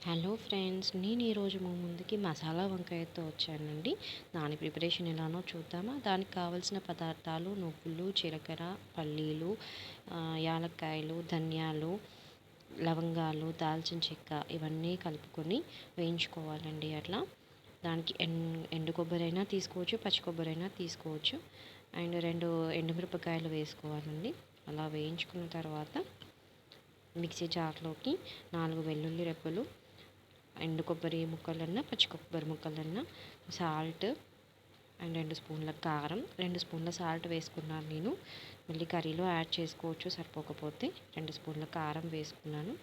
Hello friends, నేను ఈరోజు మీ ముందుకి మసాలా వంకాయతో వచ్చానండి. దాని ప్రిపరేషన్ ఎలానో చూద్దామా. దానికి కావాల్సిన పదార్థాలు నువ్వులు, జీలకర్ర, పల్లీలు, యాలక్కాయలు, ధనియాలు, లవంగాలు, దాల్చిన చెక్క ఇవన్నీ కలుపుకొని వేయించుకోవాలండి. అట్లా దానికి ఎండు కొబ్బరి అయినా తీసుకోవచ్చు, పచ్చి కొబ్బరి అయినా తీసుకోవచ్చు. అండ్ 2 ఎండుమిరపకాయలు వేసుకోవాలండి. అలా వేయించుకున్న తర్వాత మిక్సీ జార్లోకి 4 వెల్లుల్లి రెబ్బలు, ఎండు కొబ్బరి ముక్కలన్నా, పచ్చి కొబ్బరి ముక్కలన్నా, సాల్ట్ అండ్ 2 స్పూన్ల కారం, 2 స్పూన్ల సాల్ట్ వేసుకున్నాను నేను. మళ్ళీ కర్రీలో యాడ్ చేసుకోవచ్చు సరిపోకపోతే. 2 స్పూన్ల కారం వేసుకున్నాను.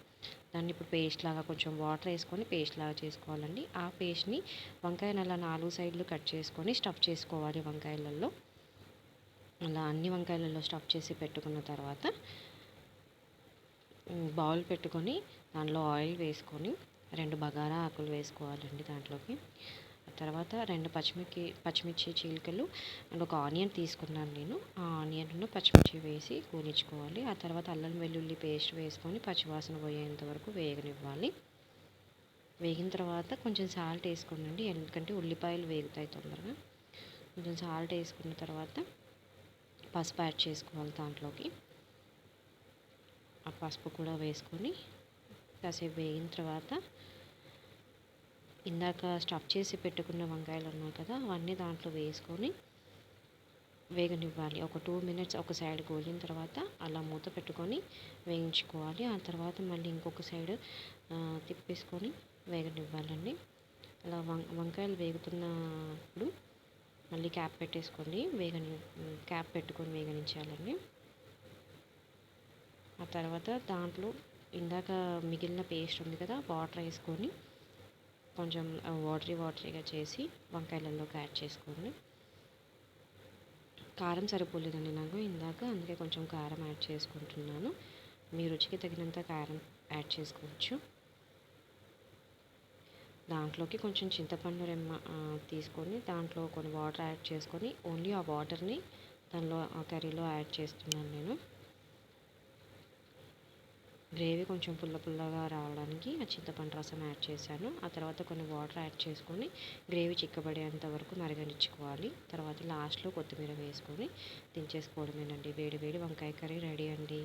దాన్ని ఇప్పుడు పేస్ట్ లాగా కొంచెం వాటర్ వేసుకొని పేస్ట్ లాగా చేసుకోవాలండి. ఆ పేస్ట్ని వంకాయను అలా 4 సైడ్లు కట్ చేసుకొని స్టఫ్ చేసుకోవాలి వంకాయలలో. అలా అన్ని వంకాయలలో స్టఫ్ చేసి పెట్టుకున్న తర్వాత బౌల్ పెట్టుకొని దానిలో ఆయిల్ వేసుకొని 2 బగారా ఆకులు వేసుకోవాలండి దాంట్లోకి. తర్వాత 2 పచ్చిమిర్చి చీలికలు అండ్ ఒక ఆనియన్ తీసుకున్నాను నేను. ఆ ఆనియన్ను పచ్చిమిర్చి వేసి కూలించుకోవాలి. ఆ తర్వాత అల్లం వెల్లుల్లి పేస్ట్ వేసుకొని పచ్చివాసన పోయేంత వరకు వేగనివ్వాలి. వేగిన తర్వాత కొంచెం సాల్ట్ వేసుకోండి, ఎందుకంటే ఉల్లిపాయలు వేగుతాయి తొందరగా. కొంచెం సాల్ట్ వేసుకున్న తర్వాత పసుపు యాడ్ చేసుకోవాలి దాంట్లోకి. ఆ పసుపు కూడా వేసుకొని కాసేపు వేగిన తర్వాత ఇందాక స్టఫ్ చేసి పెట్టుకున్న వంకాయలు ఉన్నాయి కదా, అవన్నీ దాంట్లో వేసుకొని వేగనివ్వాలి. ఒక 2 మినిట్స్ ఒక సైడ్ గోలిన తర్వాత అలా మూత పెట్టుకొని వేయించుకోవాలి. ఆ తర్వాత మళ్ళీ ఇంకొక సైడ్ తిప్పేసుకొని వేగనివ్వాలండి. అలా వంకాయలు వేగుతున్నప్పుడు మళ్ళీ క్యాప్ పెట్టేసుకోండి, క్యాప్ పెట్టుకొని వేగనించాలండి. ఆ తర్వాత దాంట్లో ఇందాక మిగిలిన పేస్ట్ ఉంది కదా, వాటర్ వేసుకొని కొంచెం వాటరీగా చేసి వంకాయలలోకి యాడ్ చేసుకోండి. కారం సరిపోలేదండి నాకు ఇందాక, అందుకే కొంచెం కారం యాడ్ చేసుకుంటున్నాను. మీ రుచికి తగినంత కారం యాడ్ చేసుకోవచ్చు. దాంట్లోకి కొంచెం చింతపండు రెమ్మ తీసుకొని దాంట్లో కొన్ని వాటర్ యాడ్ చేసుకొని ఓన్లీ ఆ వాటర్ని దానిలో ఆ కర్రీలో యాడ్ చేస్తున్నాను నేను. గ్రేవీ కొంచెం పుల్లగా రావడానికి ఆ చింతపండు రసం యాడ్ చేశాను. ఆ తర్వాత కొన్ని వాటర్ యాడ్ చేసుకొని గ్రేవీ చిక్కబడేంత వరకు మరగనిచ్చుకోవాలి. తర్వాత లాస్ట్లో కొత్తిమీర వేసుకొని దించేసుకోవడమేనండి. వేడి వేడి వంకాయ కర్రీ రెడీ అండి.